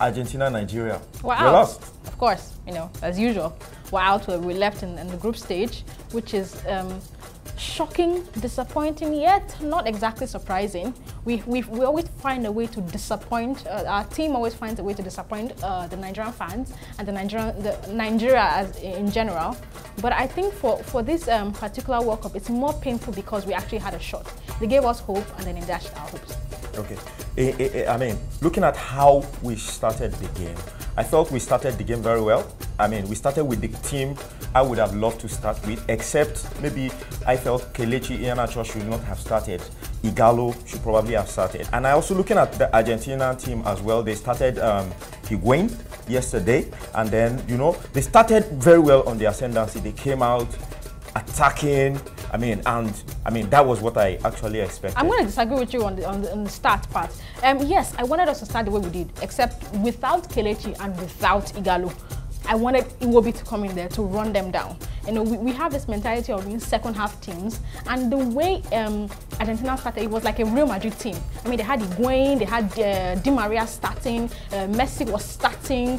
Argentina, Nigeria. Wow. We lost. Of course, you know, as usual. We're out. We left in the group stage, which is shocking, disappointing, yet not exactly surprising. We always find a way to disappoint. Our team always finds a way to disappoint the Nigerian fans and Nigeria as in general. But I think for this particular World Cup, it's more painful because we actually had a shot. They gave us hope and then they dashed our hopes. Okay. I mean, looking at how we started the game, I felt we started the game very well. I mean, we started with the team I would have loved to start with, except maybe I felt Kelechi Iheanacho should not have started. Igalo should probably have started. And I also looking at the Argentina team as well. They started Higuain yesterday, and then, you know, they started very well on the ascendancy. They came out attacking. I mean, that was what I actually expected. I'm going to disagree with you on the start part. Yes, I wanted us to start the way we did, except without Kelechi and without Igalo. I wanted Iwobi to come in there to run them down. You know, we have this mentality of being second half teams, and the way Argentina started, it was like a Real Madrid team. I mean, they had Higuain, they had Di Maria starting, Messi was starting,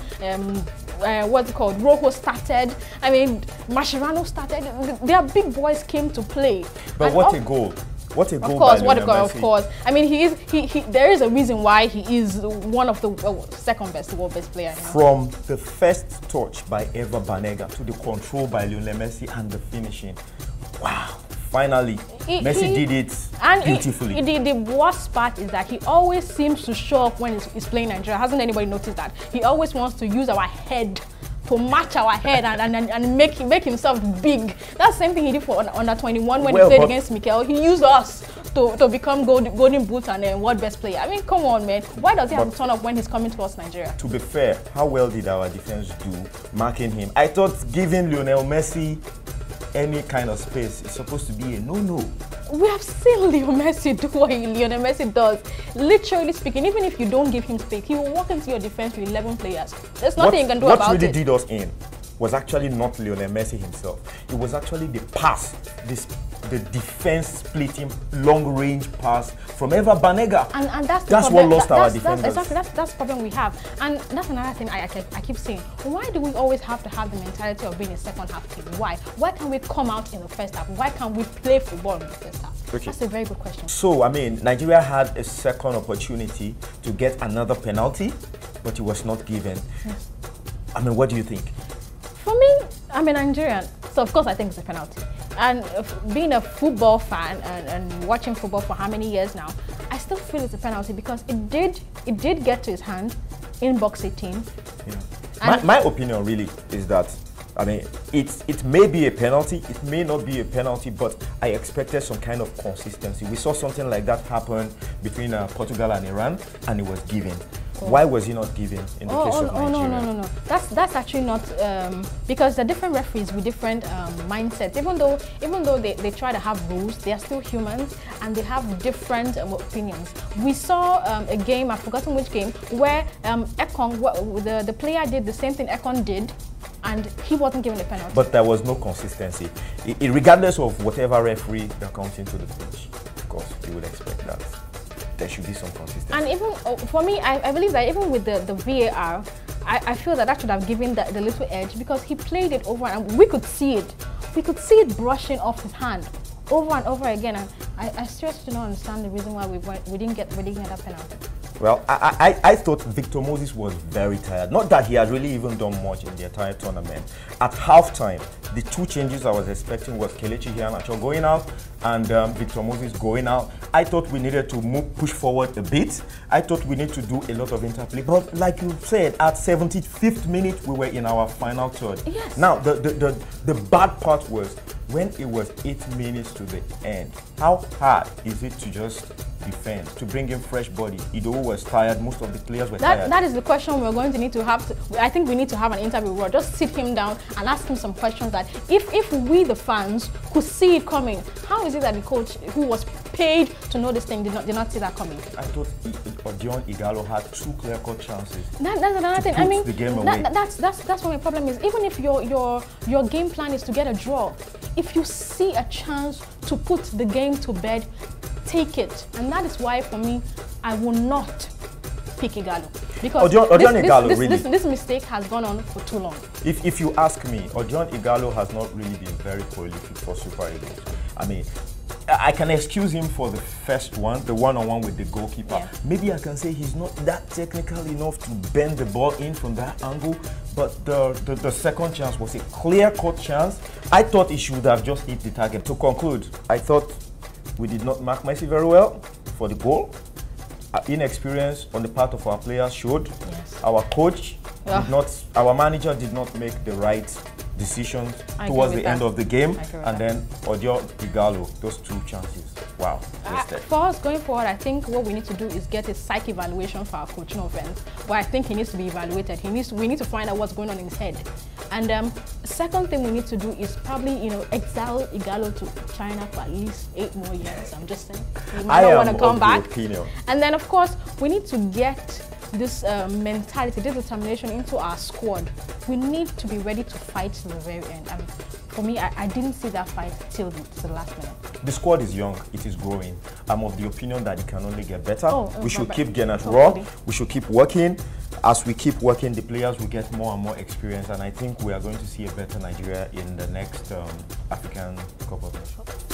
what's it called, Rojo started. I mean, Mascherano started. Their big boys came to play. But what a goal! What a goal! Of course, what a goal! Of course. I mean, there is a reason why he is one of the second best, world best player. From the first touch by Eva Banega to the control by Lionel Messi and the finishing, wow! Finally, Messi did it beautifully. The worst part is that he always seems to show up when he's playing Nigeria. Hasn't anybody noticed that? He always wants to use our head to match our head and make himself big. That's the same thing he did for under 21 when he played against Mikel. He used us to become golden boot and world best player. I mean, come on, man. Why does he have to turn up when he's coming towards Nigeria? To be fair, how well did our defense do marking him? I thought giving Lionel Messi any kind of space is supposed to be a no-no. We have seen Lionel Messi do what Lionel Messi does. Literally speaking, even if you don't give him space, he will walk into your defense with 11 players. There's nothing you can do about it. What really did us in was actually not Lionel Messi himself. It was actually the pass, the defense splitting long-range pass from Eva Banega. And that's what lost our defenders. That's the problem we have. And that's another thing I keep saying. Why do we always have to have the mentality of being a second half team? Why? Why can't we come out in the first half? Why can't we play football in the first half? Okay. That's a very good question. So, I mean, Nigeria had a second opportunity to get another penalty, but it was not given. Yes. I mean, what do you think? For me, I'm a Nigerian, so of course I think it's a penalty. And being a football fan and watching football for how many years now, I still feel it's a penalty because it did get to his hand in box 18. Yeah. My opinion really is that, I mean, it may be a penalty, it may not be a penalty, but I expected some kind of consistency. We saw something like that happen between Portugal and Iran, and it was given. Why was he not given in the case of Nigeria? No. That's actually not because the different referees with different mindsets. Even though they try to have rules, they are still humans and they have different opinions. We saw a game, I've forgotten which game, where Ekong, the player did the same thing Ekong did, and he wasn't given a penalty. But there was no consistency. Regardless of whatever referee that comes into the pitch, of course, you would expect that there should be some consistency. And even for me, I believe that even with the VAR, I feel that should have given the little edge because he played it over and we could see it. We could see it brushing off his hand over and over again. And I seriously do not understand the reason why we didn't get that penalty. Well, I thought Victor Moses was very tired. Not that he had really even done much in the entire tournament. At halftime, the two changes I was expecting was Kelechi Iheanacho going out and Victor Moses going out. I thought we needed to push forward a bit. I thought we need to do a lot of interplay. But like you said, at 75th minute, we were in our final third. Yes. Now, the bad part was when it was 8 minutes to the end. How hard is it to just defend, to bring in fresh body? Ido was tired, most of the players were tired. That is the question we're going to need to have. I think we need to have an interview where just sit him down and ask him some questions that if we the fans could see it coming, how is it that the coach who was paid to know this thing did not see that coming? I thought Odion Igalo had 2 clear-cut chances. That's another thing. I mean, the game away. That's what my problem is. Even if your game plan is to get a draw, if you see a chance to put the game to bed, take it. And that is why, for me, I will not pick Igalo. Because this mistake has gone on for too long. If you ask me, Odion Igalo has not really been very prolific for Super Eagles. I mean, I can excuse him for the first one, the one-on-one with the goalkeeper. Yeah. Maybe I can say he's not that technical enough to bend the ball in from that angle, but the second chance was a clear-cut chance. I thought he should have just hit the target. To conclude, I thought we did not mark Messi very well for the goal. Inexperience on the part of our players showed. Yes. Our coach did not, our manager did not make the right decisions towards the end of the game, and then Odion Igalo, those two chances. Wow, wasted. For us going forward, I think what we need to do is get a psych evaluation for our coach, no offense. But I think he needs to be evaluated. We need to find out what's going on in his head. And second thing we need to do is probably, exile Igalo to China for at least 8 more years. I'm just saying. He might not want to come back. And then, of course, we need to get this mentality, this determination into our squad. We need to be ready to fight to the very end. And for me, I didn't see that fight till the last minute. The squad is young, it is growing. I'm of the opinion that it can only get better. We should keep getting it raw. We should keep working. As we keep working, the players will get more and more experience, and I think we are going to see a better Nigeria in the next African Cup of Nations.